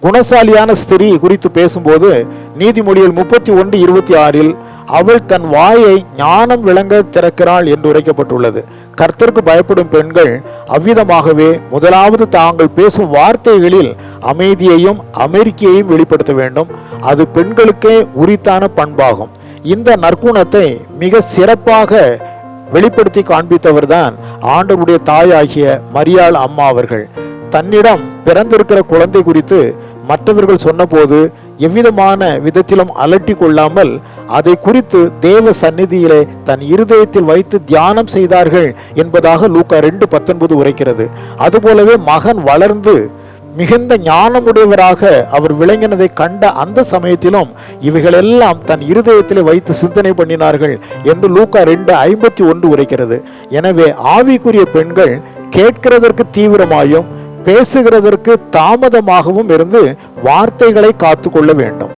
குணசாலியான ஸ்திரீ குறித்து பேசும்போது நீதிமொழிகள் 31:26 அவள் தன் வாயை ஞானம் விளங்க திறக்கிறாள் என்று உரைக்கப்பட்டுள்ளது. கர்த்தருக்கு பயப்படும் பெண்கள் அவ்விதமாகவே முதலாவது தாங்கள் பேசும் வார்த்தைகளில் அமைதியையும் அமெரிக்கையையும் வெளிப்படுத்த வேண்டும். அது பெண்களுக்கே உரித்தான பண்பாகும். இந்த நற்குணத்தை மிக சிறப்பாக வெளிப்படுத்தி காண்பித்தவர் தான் ஆண்டவருடைய தாயாகிய மரியாள் அம்மா அவர்கள். தன்னிடம் பிறந்திருக்கிற குழந்தை குறித்து மற்றவர்கள் சொன்னபோது எவ்விதமான விதத்திலும் அலட்டி கொள்ளாமல் அதை குறித்து தேவ சந்நிதியிலே தன் இருதயத்தில் வைத்து தியானம் செய்தார்கள் என்பதாக லூக்கா 2:19 உரைக்கிறது. அதுபோலவே மகன் வளர்ந்து மிகுந்த ஞானமுடையவராக அவர் விளங்கினதை கண்ட அந்த சமயத்திலும் இவைகளெல்லாம் தன் இருதயத்திலே வைத்து சிந்தனை பண்ணினார்கள் என்று லூக்கா 2:51 உரைக்கிறது. எனவே ஆவிக்குரிய பெண்கள் கேட்கிறதற்கு தீவிரமாயும் பேசுகிறதற்கு தாமதமாகவும் இருந்து வார்த்தைகளை காத்து கொள்ள வேண்டும்.